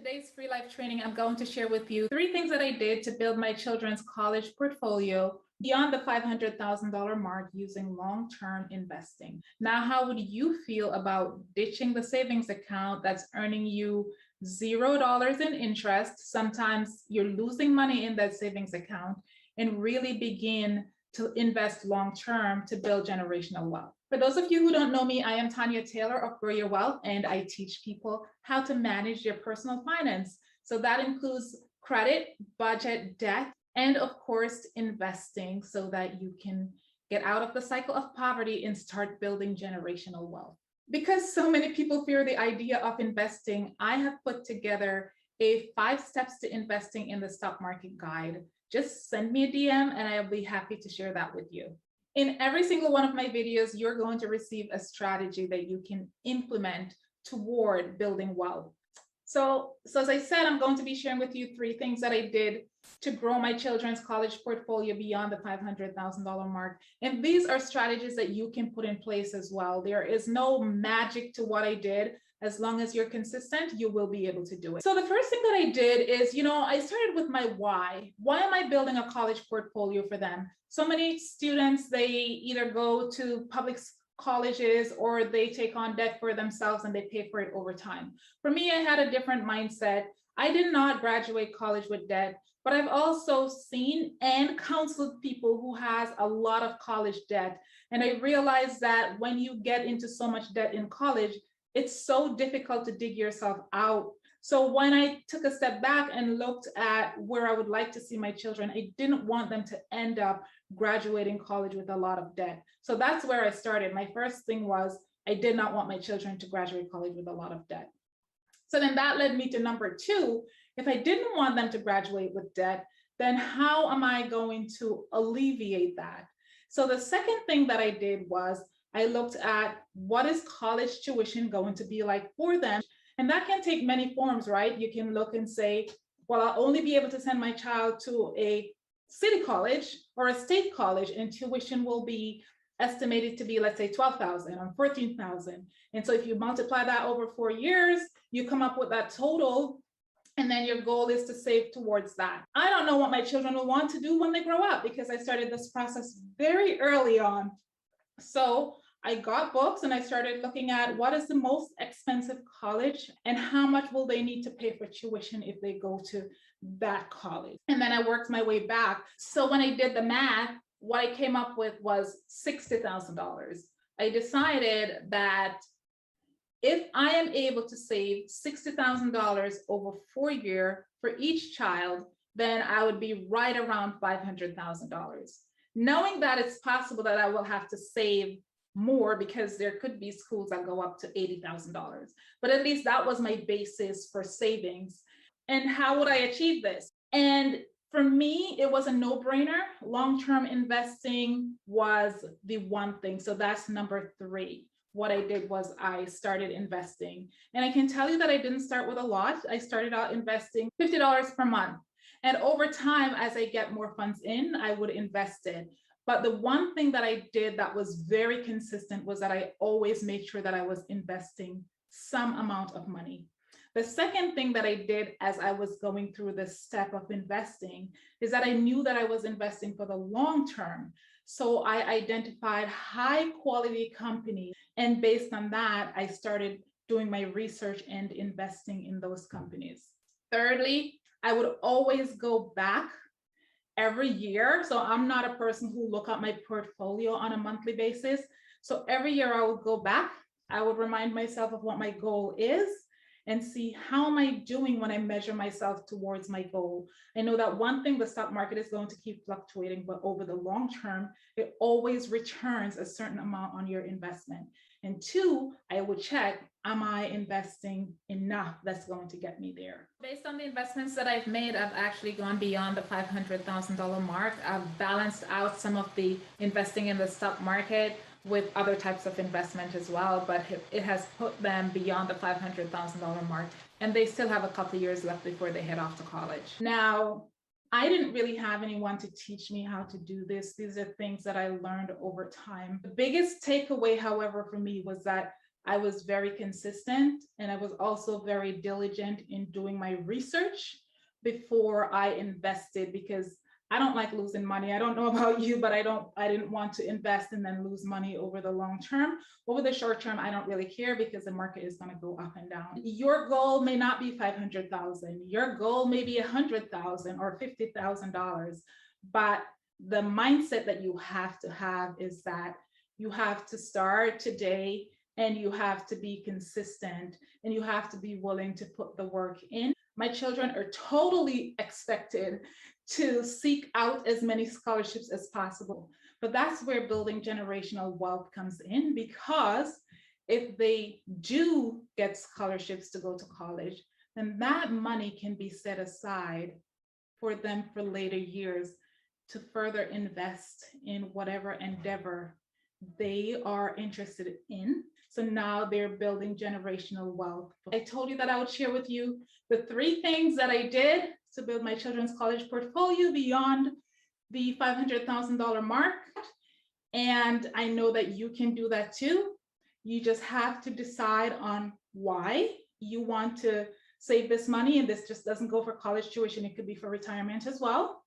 today's free life training, I'm going to share with you 3 things that I did to build my children's college portfolio beyond the $500,000 mark using long-term investing. Now, how would you feel about ditching the savings account that's earning you $0 in interest? Sometimes you're losing money in that savings account, and really begin to invest long-term to build generational wealth. For those of you who don't know me, I am Tanya Taylor of Grow Your Wealth, and I teach people how to manage their personal finance. So that includes credit, budget, debt, and of course, investing so that you can get out of the cycle of poverty and start building generational wealth. Because so many people fear the idea of investing, I have put together a 5 steps to investing in the stock market guide. Just send me a DM and I'll be happy to share that with you. In every single one of my videos, you're going to receive a strategy that you can implement toward building wealth. So as I said, I'm going to be sharing with you 3 things that I did to grow my children's college portfolio beyond the $500,000 mark. And these are strategies that you can put in place as well. There is no magic to what I did. As long as you're consistent, you will be able to do it. So the first thing that I did is, I started with my why. Why am I building a college portfolio for them? So many students, they either go to public colleges or they take on debt for themselves and they pay for it over time. For me, I had a different mindset. I did not graduate college with debt, but I've also seen and counseled people who has a lot of college debt. And I realized that when you get into so much debt in college, it's so difficult to dig yourself out. So when I took a step back and looked at where I would like to see my children, I didn't want them to end up graduating college with a lot of debt. So that's where I started. My first thing was I did not want my children to graduate college with a lot of debt. So then that led me to number 2. If I didn't want them to graduate with debt, then how am I going to alleviate that? So the second thing that I did was I looked at what is college tuition going to be like for them. And that can take many forms, right? You can look and say, well, I'll only be able to send my child to a city college or a state college, and tuition will be estimated to be, let's say, $12,000 or $14,000. And so if you multiply that over 4 years, you come up with that total. And then your goal is to save towards that. I don't know what my children will want to do when they grow up because I started this process very early on. So I got books and I started looking at what is the most expensive college and how much will they need to pay for tuition if they go to that college. And then I worked my way back. So when I did the math, what I came up with was $60,000. I decided that if I am able to save $60,000 over 4 years for each child, then I would be right around $500,000. Knowing that it's possible that I will have to save more because there could be schools that go up to $80,000. But at least that was my basis for savings. And how would I achieve this? And for me, it was a no-brainer. Long-term investing was the one thing. So that's number 3. What I did was I started investing. And I can tell you that I didn't start with a lot. I started out investing $50 per month. And over time, as I get more funds in, I would invest it. But the one thing that I did that was very consistent was that I always made sure that I was investing some amount of money. The second thing that I did as I was going through this step of investing is that I knew that I was investing for the long term. So I identified high quality companies. And based on that, I started doing my research and investing in those companies. Thirdly, I would always go back every year. So I'm not a person who look at my portfolio on a monthly basis. So every year I would go back. I would remind myself of what my goal is and see how am I doing when I measure myself towards my goal. I know that one thing, the stock market is going to keep fluctuating, but over the long term, it always returns a certain amount on your investment. And 2, I would check, am I investing enough that's going to get me there? Based on the investments that I've made, I've actually gone beyond the $500,000 mark. I've balanced out some of the investing in the stock market with other types of investment as well, but it has put them beyond the $500,000 mark, and they still have a couple of years left before they head off to college. Now, I didn't really have anyone to teach me how to do this. These are things that I learned over time. The biggest takeaway, however, for me was that I was very consistent, and I was also very diligent in doing my research before I invested, because I don't like losing money. I don't know about you, but I didn't want to invest and then lose money over the long term. Over the short term, I don't really care because the market is going to go up and down. Your goal may not be 500,000. Your goal may be 100,000 or $50,000, but the mindset that you have to have is that you have to start today, and you have to be consistent, and you have to be willing to put the work in. My children are totally expected to seek out as many scholarships as possible. But that's where building generational wealth comes in, because if they do get scholarships to go to college, then that money can be set aside for them for later years to further invest in whatever endeavor they are interested in. So now they're building generational wealth. I told you that I would share with you the 3 things that I did to build my children's college portfolio beyond the $500,000 mark. And I know that you can do that too. You just have to decide on why you want to save this money. And this just doesn't go for college tuition. It could be for retirement as well.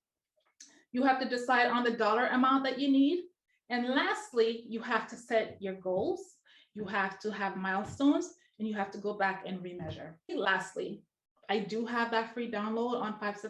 You have to decide on the dollar amount that you need. And lastly, you have to set your goals. You have to have milestones, and you have to go back and remeasure. Lastly, I do have that free download on 5